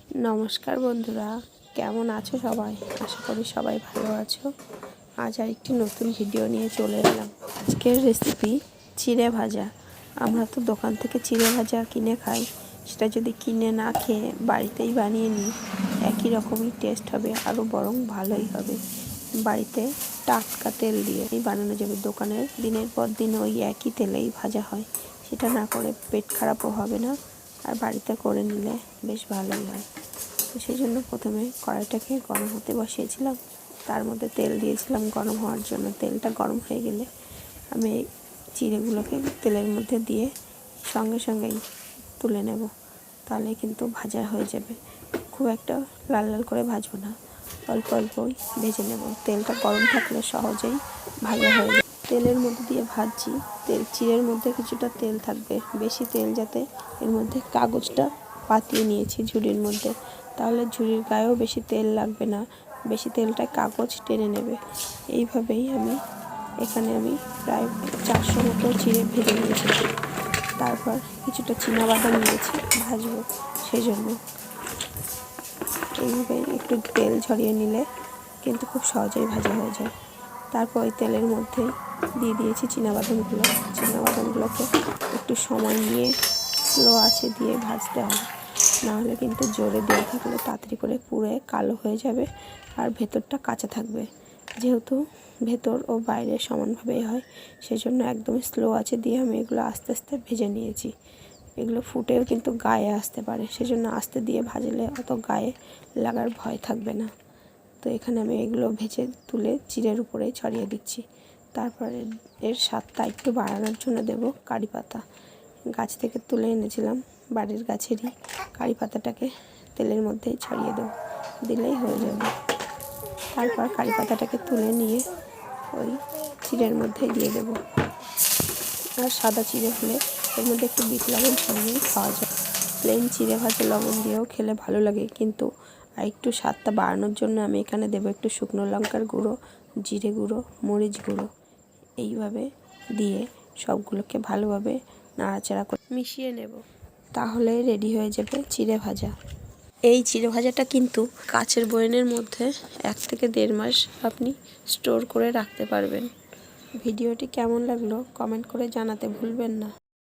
নমস্কার বন্ধুরা, কেমন আছো সবাই? আশা করি সবাই ভালো আছো। আজ আরেকটি নতুন ভিডিও নিয়ে চলে এলাম। আজকের রেসিপি চিড়ে ভাজা। আমরা তো দোকান থেকে চিড়ে ভাজা কিনে খাই, সেটা যদি কিনে না খেয়ে বাড়িতেই বানিয়ে নিই একই রকমই টেস্ট হবে, আরও বরং ভালোই হবে। বাড়িতে টাটকা তেল দিয়েই বানানো যাবে। দোকানের দিনের পর দিন ওই একই তেলেই ভাজা হয়, সেটা না করে পেট খারাপও হবে না, আর বাড়িতে করে নিলে বেশ ভালোই হয়। তো সেই জন্য প্রথমে কড়াইটাকে গরম হতে বসিয়েছিলাম, তার মধ্যে তেল দিয়েছিলাম গরম হওয়ার জন্য। তেলটা গরম হয়ে গেলে আমি চিড়েগুলোকে তেলের মধ্যে দিয়ে সঙ্গে সঙ্গেই তুলে নেব, তাহলে কিন্তু ভাজা হয়ে যাবে। খুব একটা লাল লাল করে ভাজবো না, অল্প অল্পই ভেজে নেব। তেলটা গরম থাকলে সহজেই ভাজা হয়ে যাবে। তেলের মধ্যে দিয়ে ভাজছি, চিড়ের মধ্যে কিছুটা তেল থাকবে, বেশি তেল যাতে এর মধ্যে কাগজটা পাতিয়ে নিয়েছি ঝুড়ির মধ্যে, তাহলে ঝুড়ির গায়েও বেশি তেল লাগবে না, বেশি তেলটায় কাগজ টেনে নেবে। এইভাবেই এখানে আমি প্রায় 400 মতো চিড়ে ভেজে নিয়েছি। তারপর কিছুটা চীনাবাদাম নিয়েছি ভাজবো, সেই জন্য এইভাবে একটু তেল ঝরিয়ে নিলে কিন্তু খুব সহজেই ভাজা হয়ে যায়। তারপর ওই তেলের মধ্যেই দিয়ে দিয়েছি চীনাবাদামগুলোকে একটু সময় নিয়ে স্লো আঁচে দিয়ে ভাজতে হবে, নাহলে কিন্তু জোরে দেওয়া থাকলে তাড়াতাড়ি করে পুড়ে কালো হয়ে যাবে আর ভেতরটা কাঁচা থাকবে। যেহেতু ভেতর ও বাইরে সমানভাবেই হয়, সেজন্য একদম স্লো আঁচে দিয়ে আমি এগুলো আস্তে আস্তে ভেজে নিয়েছি। এগুলো ফুটেও কিন্তু গায়ে আসতে পারে, সেজন্য আস্তে দিয়ে ভাজলে অত গায়ে লাগার ভয় থাকবে না। তো এখানে আমি এগুলো ভেজে তুলে চিড়ের উপরে ছড়িয়ে দিচ্ছি। তারপরে এর স্বাদটা একটু বাড়ানোর জন্য দেব কারি পাতা। গাছ থেকে তুলে এনেছিলাম, বাড়ির গাছেরই কারি পাতাটাকে তেলের মধ্যেই ছড়িয়ে দেবো, দিলেই হয়ে যাবে। তারপর কারি পাতাটাকে তুলে নিয়ে ওই চিড়ের মধ্যেই দিয়ে দেবো। আর সাদা চিড়ে হলে এর মধ্যে একটু বিট লবণ ছড়িয়েই খাওয়া যায়। প্লেন চিড়ে ভাজা লবণ দিয়েও খেলে ভালো লাগে, কিন্তু আর একটু স্বাদটা বাড়ানোর জন্য আমি এখানে দেবো একটু শুকনো লঙ্কার গুঁড়ো, জিরে গুঁড়ো, মরিচ গুঁড়ো। এইভাবে দিয়ে সবগুলোকে ভালোভাবে নাড়াচাড়া করে মিশিয়ে নেব, তাহলে রেডি হয়ে যাবে চিড়ে ভাজা। এই চিড়ে ভাজাটা কিন্তু কাচের বয়ামের মধ্যে 1 থেকে 1.5 মাস আপনি স্টোর করে রাখতে পারবেন। ভিডিওটি কেমন লাগলো কমেন্ট করে জানাতে ভুলবেন না।